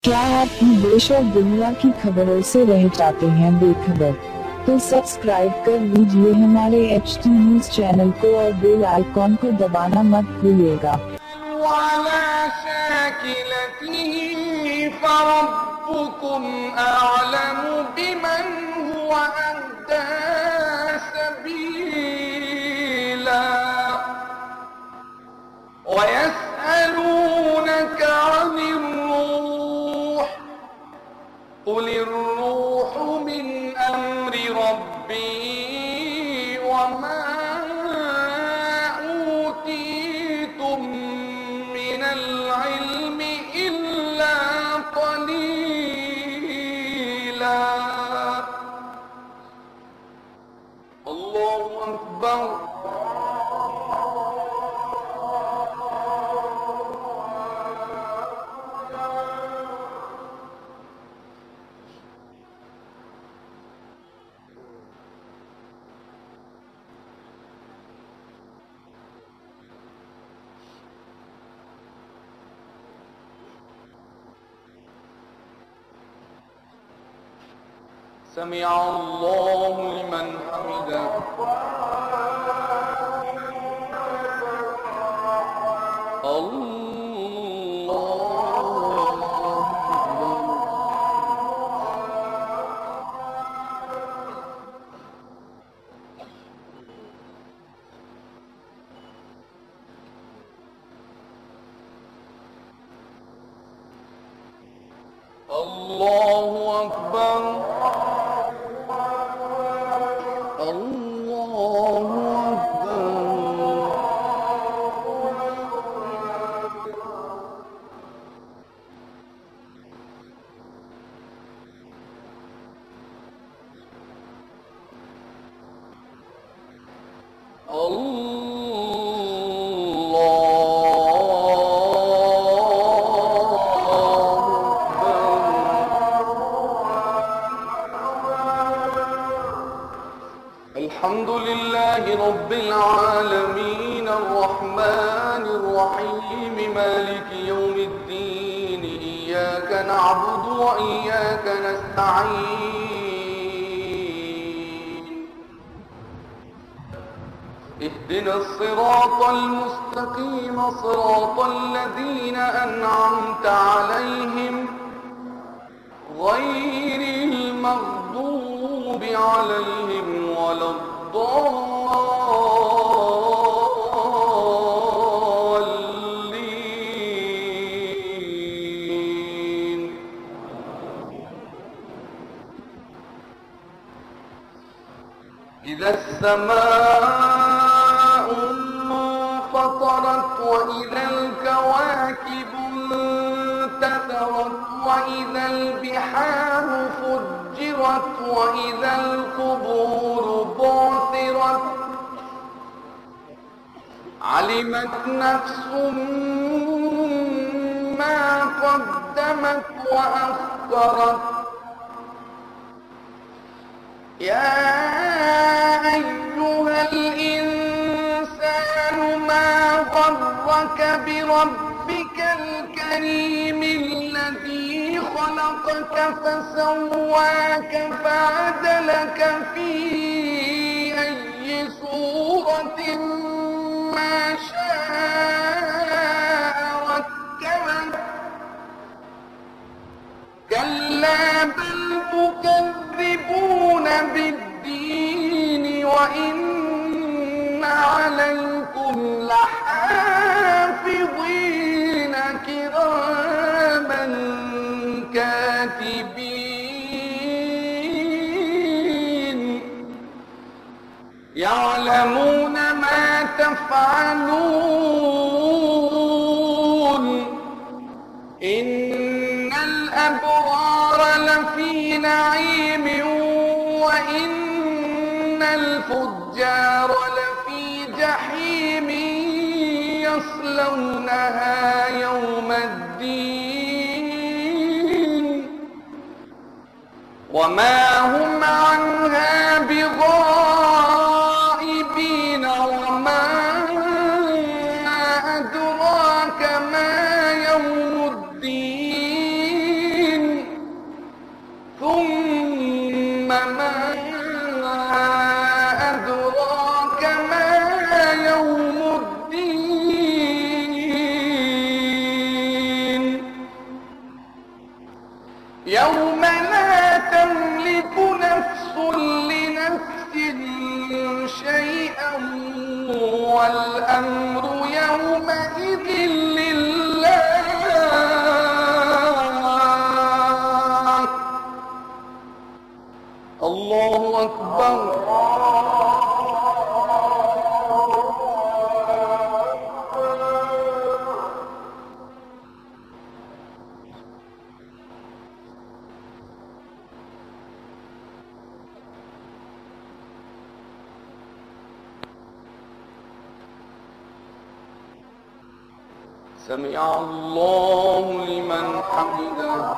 क्या आप भी देश और दुनिया की खबरों से रह जाते हैं बेखबर? तो सब्सक्राइब कर लीजिए हमारे HT न्यूज चैनल को और बेल आइकॉन को दबाना मत भूलिएगा। قل الروح من أمر ربي وما أوتيتم من العلم إلا قليلا. الله أكبر. سمع الله لمن حمده. الله أكبر. الحمد لله رب العالمين الرحمن الرحيم مالك يوم الدين إياك نعبد وإياك نستعين اهدنا الصراط المستقيم صراط الذين أنعمت عليهم غير المغضوب عليهم ولا الضالين. إذا السماء انفطرت وإذا الكواكب انتثرت وإذا البحار فجرت وإذا القبور بعثرت علمت نفس ما قدمت وأخرت. يا أيها الإنسان ما غرك بربك الكريم الذي خلقك فسواك فعدلك في أي صورة ما شاء ركبك. كلا بل تكذبون بالدين وإن عليكم لحافظين كراما كاتبين يعلمون ما تفعلون. إن الأبرار لفي نعيم وإن الفجار لفي جحيم يصلونها يوم الدين وما هم عنها بغائبين. وما أدراك ما يوم الدين. وما أدراك ما يوم الدين يوم لا تملك نفس لنفس شيئا والأمر يومئذ لله الله أكبر سمع الله لمن حمده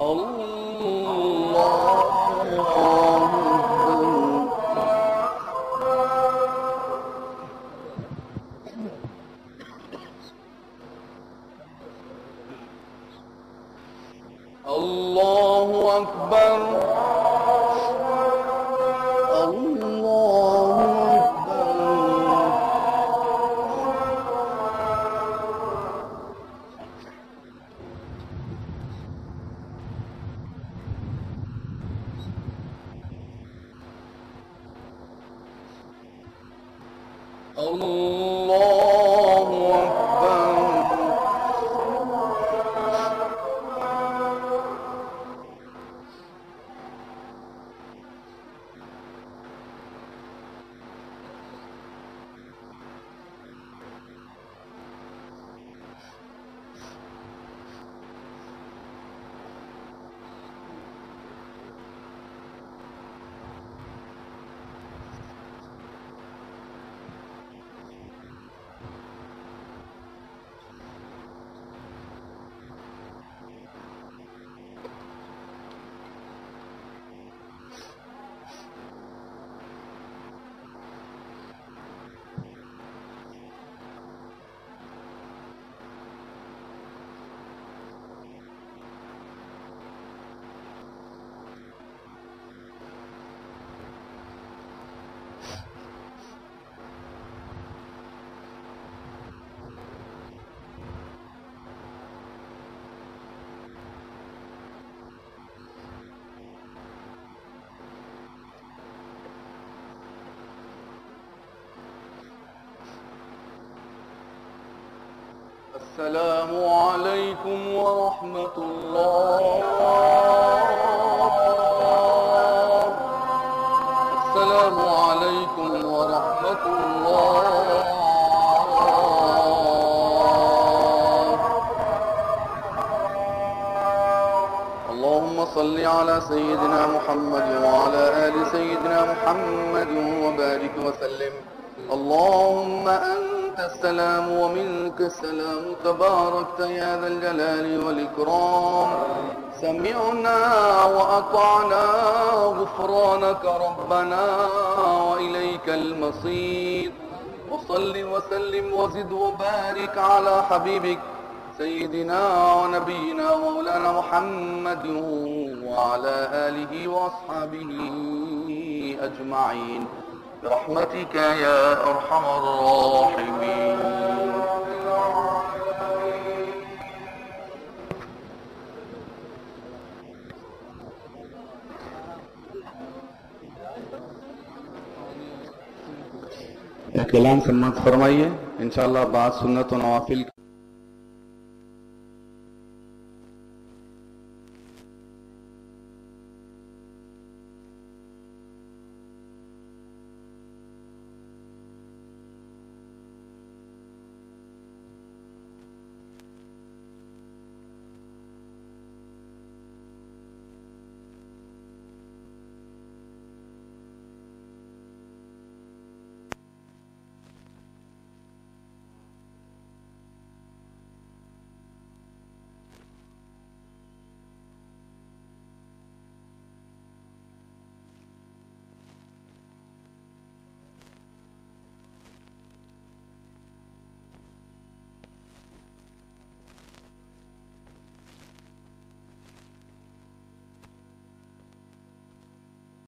الله الله أكبر الله الله أكبر السلام عليكم ورحمة الله السلام عليكم ورحمة الله اللهم صل على سيدنا محمد وعلى آل سيدنا محمد وبارك وسلم اللهم أنت السلام ومنك السلام تباركت يا ذا الجلال والإكرام سمعنا وأطعنا غفرانك ربنا وإليك المصير وصل وسلم وزد وبارك على حبيبك سيدنا ونبينا ومولانا محمد وعلى آله وأصحابه أجمعين برحمتك يا أرحم الراحمين. احتلام سماعت فرمائیے انشاءاللہ بعد سنت و نوافل